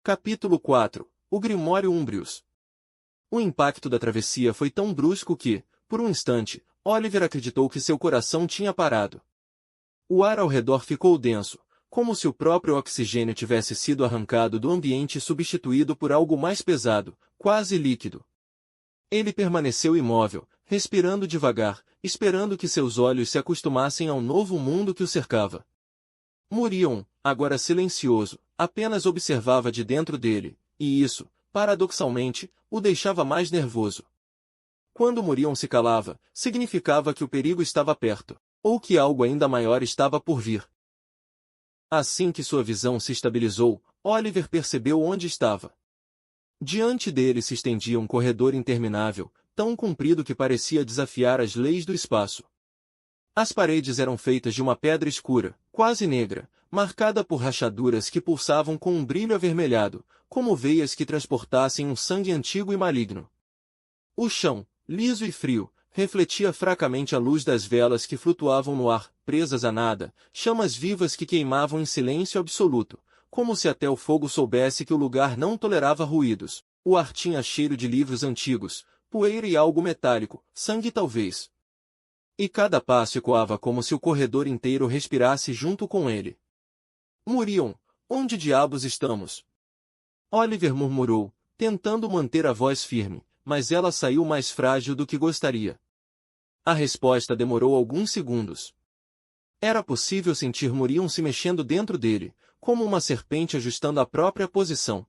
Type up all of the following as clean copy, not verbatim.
Capítulo 4. O Grimório Umbrius. O impacto da travessia foi tão brusco que, por um instante, Oliver acreditou que seu coração tinha parado. O ar ao redor ficou denso, como se o próprio oxigênio tivesse sido arrancado do ambiente e substituído por algo mais pesado, quase líquido. Ele permaneceu imóvel, respirando devagar, esperando que seus olhos se acostumassem ao novo mundo que o cercava. Murion, agora silencioso, apenas observava de dentro dele, e isso, paradoxalmente, o deixava mais nervoso. Quando Murion se calava, significava que o perigo estava perto, ou que algo ainda maior estava por vir. Assim que sua visão se estabilizou, Oliver percebeu onde estava. Diante dele se estendia um corredor interminável, tão comprido que parecia desafiar as leis do espaço. As paredes eram feitas de uma pedra escura, quase negra, marcada por rachaduras que pulsavam com um brilho avermelhado, como veias que transportassem um sangue antigo e maligno. O chão, liso e frio, refletia fracamente a luz das velas que flutuavam no ar, presas a nada, chamas vivas que queimavam em silêncio absoluto, como se até o fogo soubesse que o lugar não tolerava ruídos. O ar tinha cheiro de livros antigos, poeira e algo metálico, sangue talvez. E cada passo ecoava como se o corredor inteiro respirasse junto com ele. Murion, onde diabos estamos? Oliver murmurou, tentando manter a voz firme, mas ela saiu mais frágil do que gostaria. A resposta demorou alguns segundos. Era possível sentir Murion se mexendo dentro dele, como uma serpente ajustando a própria posição.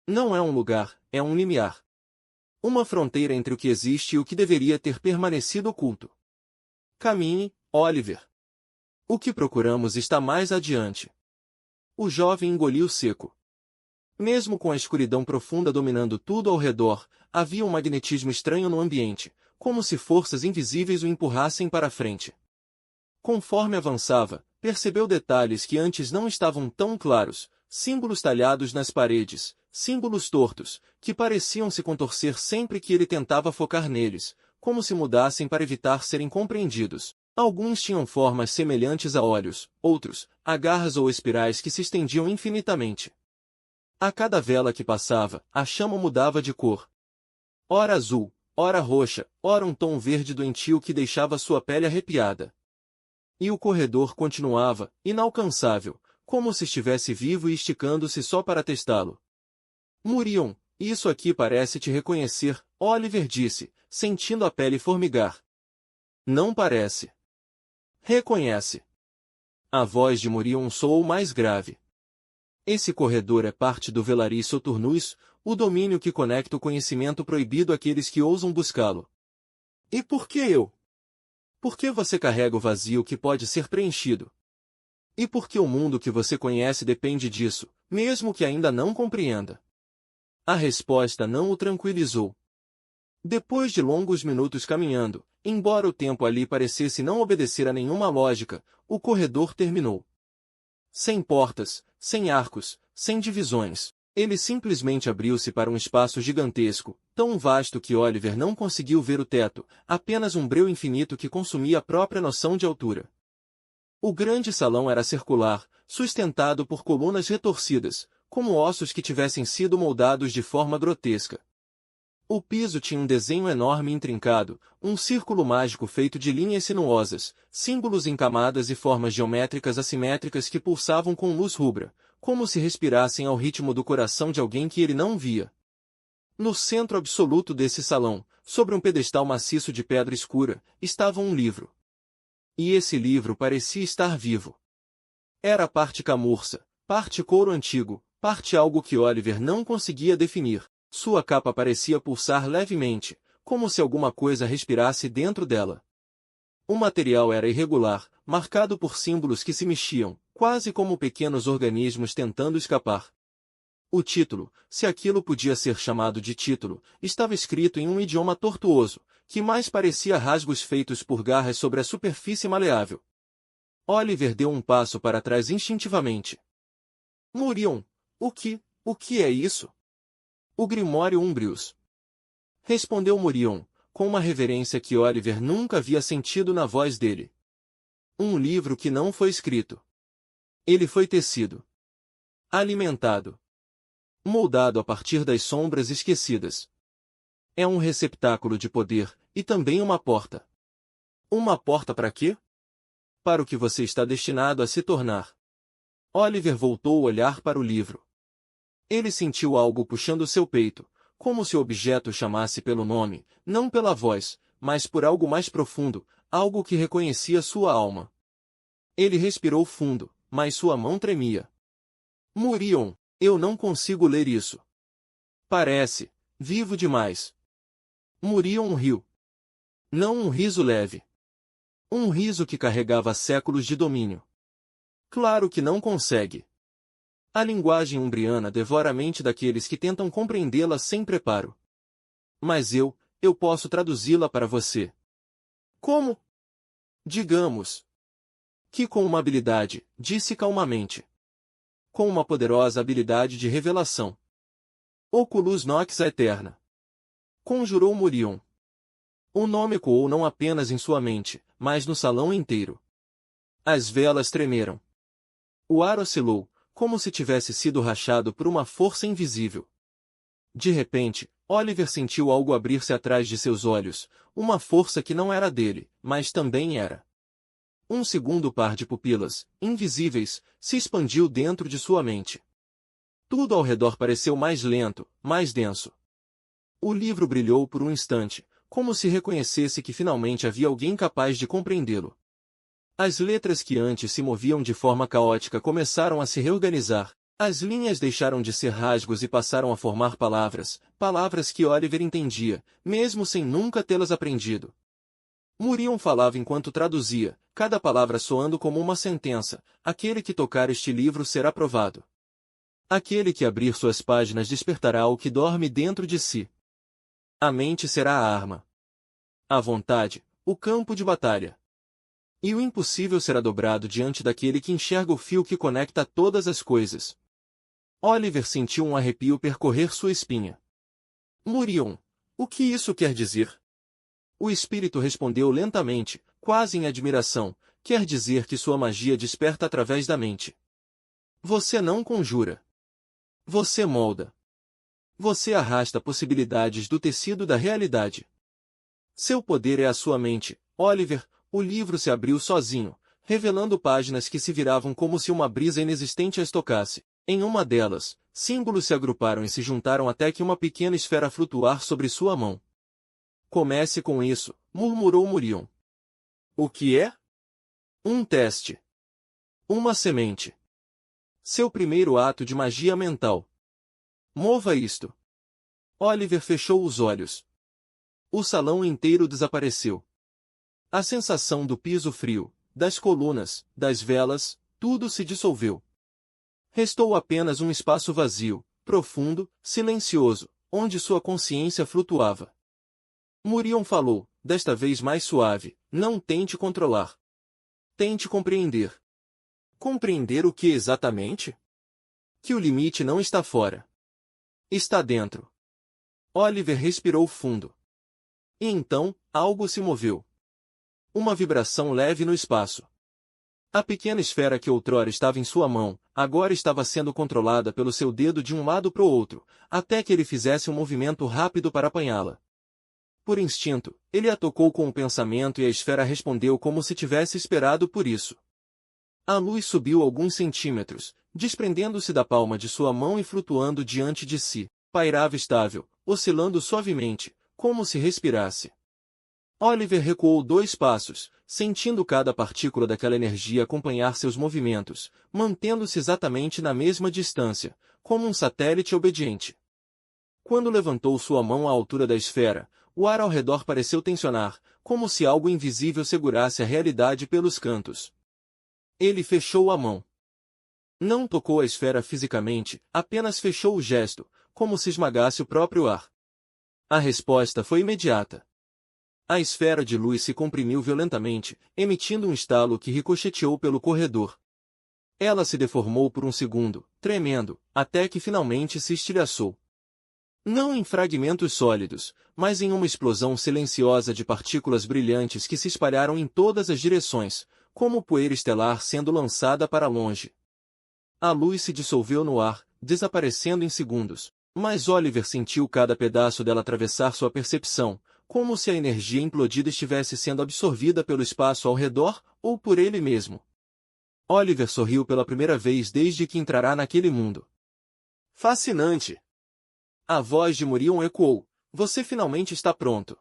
Não é um lugar, é um limiar. Uma fronteira entre o que existe e o que deveria ter permanecido oculto. Caminhe, Oliver. O que procuramos está mais adiante. O jovem engoliu seco. Mesmo com a escuridão profunda dominando tudo ao redor, havia um magnetismo estranho no ambiente, como se forças invisíveis o empurrassem para a frente. Conforme avançava, percebeu detalhes que antes não estavam tão claros, símbolos talhados nas paredes, símbolos tortos, que pareciam se contorcer sempre que ele tentava focar neles, como se mudassem para evitar serem compreendidos. Alguns tinham formas semelhantes a olhos, outros, a garras ou espirais que se estendiam infinitamente. A cada vela que passava, a chama mudava de cor. Ora azul, ora roxa, ora um tom verde doentio que deixava sua pele arrepiada. E o corredor continuava, inalcançável, como se estivesse vivo e esticando-se só para testá-lo. Murion, isso aqui parece te reconhecer, Oliver disse, sentindo a pele formigar. Não parece. Reconhece. A voz de Murion soou mais grave. Esse corredor é parte do Velaris Soturnus, o domínio que conecta o conhecimento proibido àqueles que ousam buscá-lo. E por que eu? Por que você carrega o vazio que pode ser preenchido? E por que o mundo que você conhece depende disso, mesmo que ainda não compreenda? A resposta não o tranquilizou. Depois de longos minutos caminhando, embora o tempo ali parecesse não obedecer a nenhuma lógica, o corredor terminou. Sem portas, sem arcos, sem divisões, ele simplesmente abriu-se para um espaço gigantesco, tão vasto que Oliver não conseguiu ver o teto, apenas um breu infinito que consumia a própria noção de altura. O grande salão era circular, sustentado por colunas retorcidas, como ossos que tivessem sido moldados de forma grotesca. O piso tinha um desenho enorme e intrincado, um círculo mágico feito de linhas sinuosas, símbolos em camadas e formas geométricas assimétricas que pulsavam com luz rubra, como se respirassem ao ritmo do coração de alguém que ele não via. No centro absoluto desse salão, sobre um pedestal maciço de pedra escura, estava um livro. E esse livro parecia estar vivo. Era parte camurça, parte couro antigo, parte algo que Oliver não conseguia definir. Sua capa parecia pulsar levemente, como se alguma coisa respirasse dentro dela. O material era irregular, marcado por símbolos que se mexiam, quase como pequenos organismos tentando escapar. O título, se aquilo podia ser chamado de título, estava escrito em um idioma tortuoso, que mais parecia rasgos feitos por garras sobre a superfície maleável. Oliver deu um passo para trás instintivamente. Murion, o que é isso? O Grimório Umbrius. Respondeu Murion, com uma reverência que Oliver nunca havia sentido na voz dele. Um livro que não foi escrito. Ele foi tecido. Alimentado. moldado a partir das sombras esquecidas. É um receptáculo de poder, e também uma porta. Uma porta para quê? Para o que você está destinado a se tornar. Oliver voltou o olhar para o livro. Ele sentiu algo puxando seu peito, como se o objeto chamasse pelo nome, não pela voz, mas por algo mais profundo, algo que reconhecia sua alma. Ele respirou fundo, mas sua mão tremia. Murion, eu não consigo ler isso. Parece vivo demais. Murion riu. Não um riso leve. Um riso que carregava séculos de domínio. Claro que não consegue. A linguagem umbriana devora a mente daqueles que tentam compreendê-la sem preparo. Mas eu posso traduzi-la para você. Como? Digamos que com uma habilidade, disse calmamente. Com uma poderosa habilidade de revelação. Oculus Nox Aeterna. Conjurou Murion. O nome ecoou não apenas em sua mente, mas no salão inteiro. As velas tremeram. O ar oscilou, como se tivesse sido rachado por uma força invisível. De repente, Oliver sentiu algo abrir-se atrás de seus olhos, uma força que não era dele, mas também era. Um segundo par de pupilas, invisíveis, se expandiu dentro de sua mente. Tudo ao redor pareceu mais lento, mais denso. O livro brilhou por um instante, como se reconhecesse que finalmente havia alguém capaz de compreendê-lo. As letras que antes se moviam de forma caótica começaram a se reorganizar, as linhas deixaram de ser rasgos e passaram a formar palavras, palavras que Oliver entendia, mesmo sem nunca tê-las aprendido. Murion falava enquanto traduzia, cada palavra soando como uma sentença: aquele que tocar este livro será provado. Aquele que abrir suas páginas despertará o que dorme dentro de si. A mente será a arma. A vontade, o campo de batalha. E o impossível será dobrado diante daquele que enxerga o fio que conecta todas as coisas. Oliver sentiu um arrepio percorrer sua espinha. Murion, o que isso quer dizer? O espírito respondeu lentamente, quase em admiração: quer dizer que sua magia desperta através da mente. Você não conjura. Você molda. Você arrasta possibilidades do tecido da realidade. Seu poder é a sua mente, Oliver. O livro se abriu sozinho, revelando páginas que se viravam como se uma brisa inexistente as tocasse. Em uma delas, símbolos se agruparam e se juntaram até que uma pequena esfera flutuar sobre sua mão. Comece com isso, murmurou Murion. O que é? Um teste. Uma semente. Seu primeiro ato de magia mental. Mova isto. Oliver fechou os olhos. O salão inteiro desapareceu. A sensação do piso frio, das colunas, das velas, tudo se dissolveu. Restou apenas um espaço vazio, profundo, silencioso, onde sua consciência flutuava. Murion falou, desta vez mais suave: não tente controlar. Tente compreender. Compreender o que exatamente? Que o limite não está fora. Está dentro. Oliver respirou fundo. E então, algo se moveu. Uma vibração leve no espaço. A pequena esfera que outrora estava em sua mão, agora estava sendo controlada pelo seu dedo de um lado para o outro, até que ele fizesse um movimento rápido para apanhá-la. Por instinto, ele a tocou com o pensamento e a esfera respondeu como se tivesse esperado por isso. A luz subiu alguns centímetros, desprendendo-se da palma de sua mão e flutuando diante de si. Pairava estável, oscilando suavemente, como se respirasse. Oliver recuou 2 passos, sentindo cada partícula daquela energia acompanhar seus movimentos, mantendo-se exatamente na mesma distância, como um satélite obediente. Quando levantou sua mão à altura da esfera, o ar ao redor pareceu tensionar, como se algo invisível segurasse a realidade pelos cantos. Ele fechou a mão. Não tocou a esfera fisicamente, apenas fechou o gesto, como se esmagasse o próprio ar. A resposta foi imediata. A esfera de luz se comprimiu violentamente, emitindo um estalo que ricocheteou pelo corredor. Ela se deformou por um segundo, tremendo, até que finalmente se estilhaçou. Não em fragmentos sólidos, mas em uma explosão silenciosa de partículas brilhantes que se espalharam em todas as direções, como poeira estelar sendo lançada para longe. A luz se dissolveu no ar, desaparecendo em segundos. Mas Oliver sentiu cada pedaço dela atravessar sua percepção, como se a energia implodida estivesse sendo absorvida pelo espaço ao redor, ou por ele mesmo. Oliver sorriu pela primeira vez desde que entrará naquele mundo. Fascinante! A voz de Murion ecoou. Você finalmente está pronto.